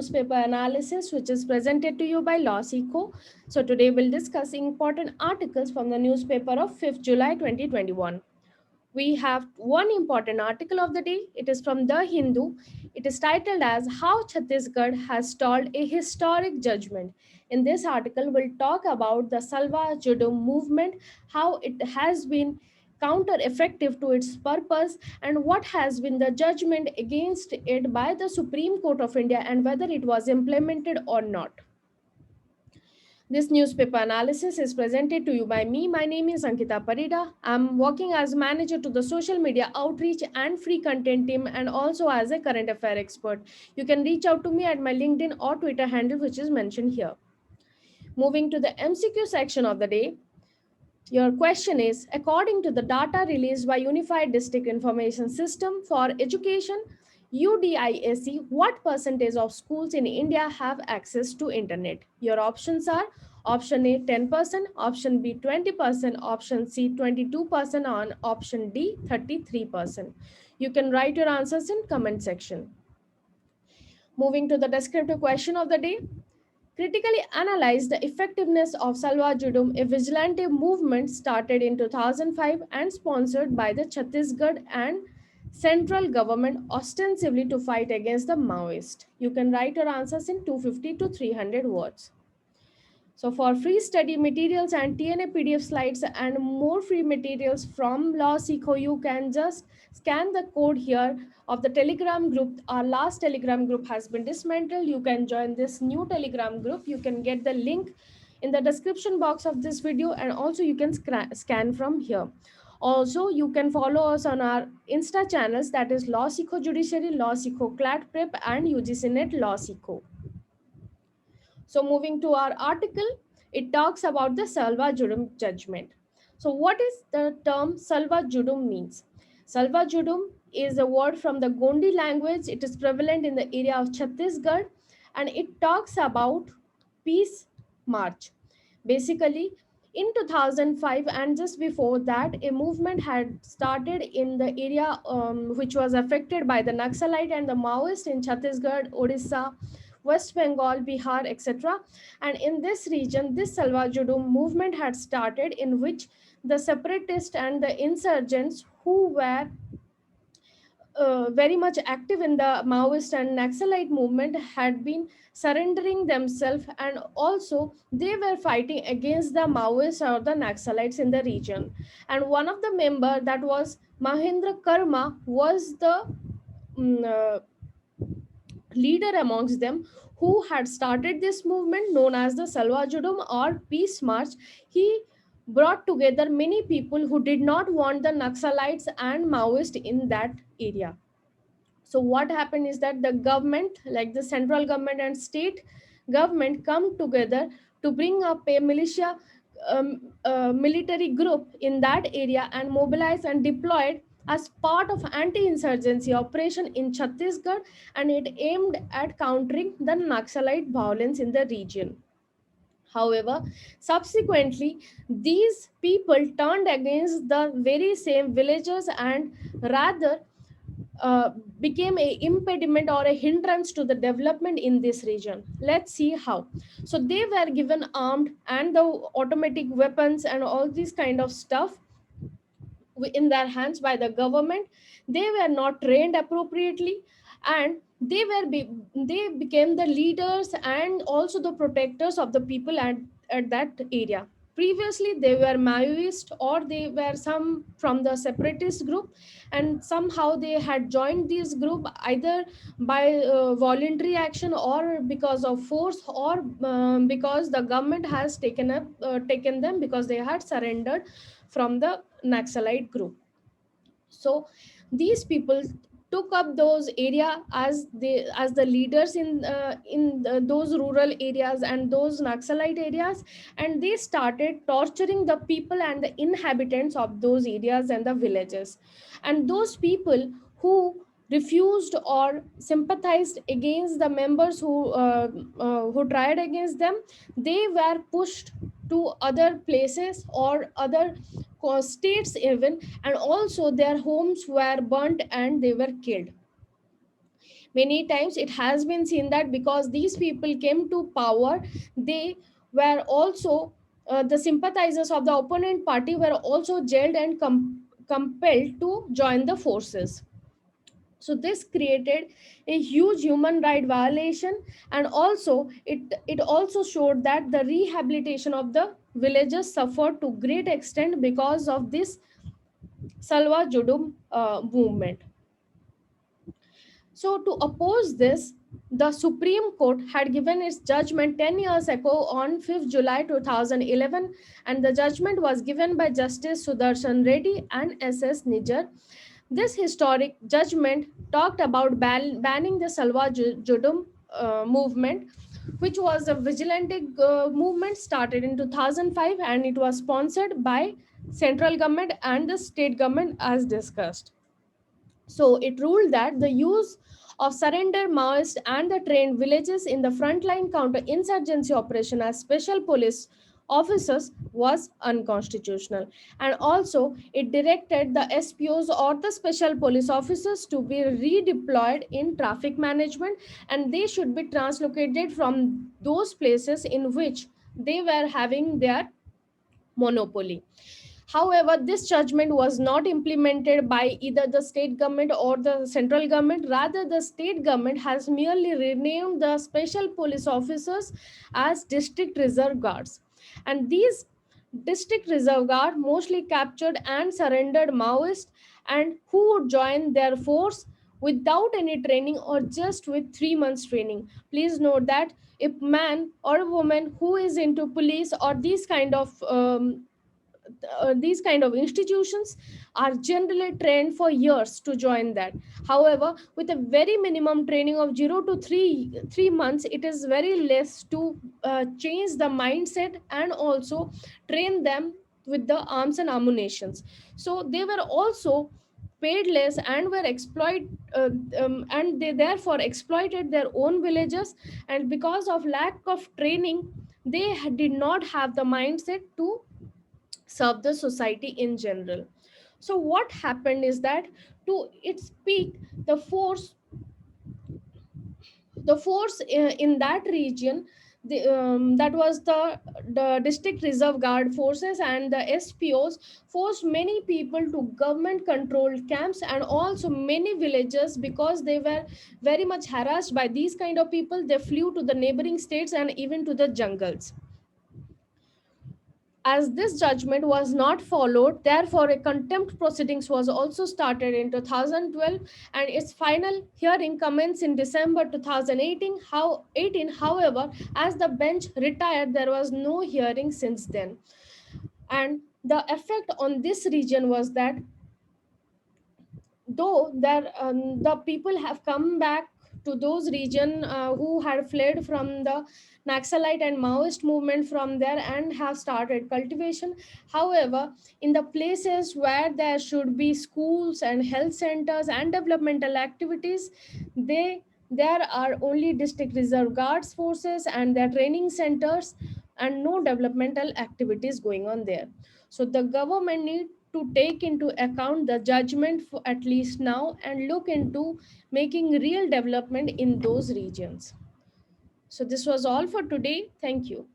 newspaper analysis, which is presented to you by Lawseco. So today we'll discuss important articles from the newspaper of 5th July 2021. We have one important article of the day. It is from The Hindu. It is titled as How Chhattisgarh Has Stalled a Historic Judgment. In this article, we'll talk about the Salva Judum movement, how it has been counter effective to its purpose, and what has been the judgment against it by the Supreme Court of India and whether it was implemented or not. This newspaper analysis is presented to you by me. My name is Ankita Parida. I'm working as manager to the social media outreach and free content team and also as a current affair expert. You can reach out to me at my LinkedIn or Twitter handle, which is mentioned here. Moving to the MCQ section of the day, your question is, according to the data released by Unified District Information System for Education, UDISE, what percentage of schools in India have access to internet? Your options are option A 10%, option B 20%, option C 22%, and option D 33%. You can write your answers in comment section. Moving to the descriptive question of the day, critically analyze the effectiveness of Salwa Judum, a vigilante movement started in 2005 and sponsored by the Chhattisgarh and central government ostensibly to fight against the Maoist. You can write your answers in 250 to 300 words. So for free study materials and TNA PDF slides and more free materials from Lawseco, you can just scan the code here of the Telegram group. Our last Telegram group has been dismantled. You can join this new Telegram group. You can get the link in the description box of this video, and also you can scan from here. Also, you can follow us on our Insta channels, that is Lawseco Judiciary, Lawseco Clat Prep, and UGCNet Lawseco. So moving to our article, it talks about the Salva Judum judgment. So what is the term Salva Judum means? Salva Judum is a word from the Gondi language. It is prevalent in the area of Chhattisgarh and it talks about peace march. Basically, in 2005 and just before that, a movement had started in the area which was affected by the Naxalite and the Maoist in Chhattisgarh, Odisha, West Bengal, Bihar, etc. And in this region, this Salva Judum movement had started, in which the separatists and the insurgents who were very much active in the Maoist and Naxalite movement had been surrendering themselves, and also they were fighting against the Maoists or the Naxalites in the region. And one of the member, that was Mahendra Karma, was the leader amongst them, who had started this movement known as the Salva Judum or Peace March. He brought together many people who did not want the Naxalites and Maoists in that area. So what happened is that the government, like the central government and state government, come together to bring up a military group in that area and mobilize and deployed as part of anti-insurgency operation in Chhattisgarh, and it aimed at countering the Naxalite violence in the region. However, subsequently, these people turned against the very same villagers and rather became a impediment or a hindrance to the development in this region. Let's see how. So they were given armed and the automatic weapons and all this kind of stuff in their hands by the government. They were not trained appropriately, and they became the leaders and also the protectors of the people at that area. Previously they were Maoist or they were some from the separatist group, and somehow they had joined this group either by voluntary action or because of force, or because the government has taken them because they had surrendered from the Naxalite group. So these people took up those area as the leaders in those rural areas and those Naxalite areas, and they started torturing the people and the inhabitants of those areas and the villages. And those people who refused or sympathized against the members who tried against them, they were pushed to other places or other states even, and also their homes were burnt and they were killed. Many times it has been seen that because these people came to power, they were also the sympathizers of the opponent party were also jailed and compelled to join the forces. So this created a huge human right violation, and also it also showed that the rehabilitation of the villagers suffered to great extent because of this Salwa Judum movement. So, to oppose this, the Supreme Court had given its judgment 10 years ago on 5th July 2011, and the judgment was given by Justice Sudarshan Reddy and S.S. Nijar. This historic judgment talked about banning the Salwa Judum movement, which was a vigilante movement started in 2005, and it was sponsored by central government and the state government as discussed. So it ruled that the use of surrendered Maoists and the trained villages in the frontline counter-insurgency operation as special police officers was unconstitutional. And also it directed the SPOs or the special police officers to be redeployed in traffic management, and they should be translocated from those places in which they were having their monopoly. However, this judgment was not implemented by either the state government or the central government. Rather, the state government has merely renamed the special police officers as district reserve guards. And these district reserve guard mostly captured and surrendered Maoists and who would join their force without any training or just with 3 months training. Please note that a man or a woman who is into police or these kind of institutions are generally trained for years to join that. However, with a very minimum training of 0 to 3 months, it is very less to change the mindset and also train them with the arms and ammunitions. So they were also paid less and were and they therefore exploited their own villages, and because of lack of training they did not have the mindset to serve the society in general. So what happened is that to its peak, the force in that region, that was the district reserve guard forces and the SPOs, forced many people to government controlled camps, and also many villagers, because they were very much harassed by these kind of people, they flew to the neighboring states and even to the jungles. As this judgment was not followed, therefore a contempt proceedings was also started in 2012, and its final hearing commenced in December 2018. 18, however, as the bench retired, there was no hearing since then. And the effect on this region was that though there the people have come back to those region who had fled from the Naxalite and Maoist movement from there and have started cultivation. However, in the places where there should be schools and health centers and developmental activities, they there are only district reserve guards forces and their training centers, and no developmental activities going on there. So the government need to take into account the judgment for at least now and look into making real development in those regions. So this was all for today. Thank you.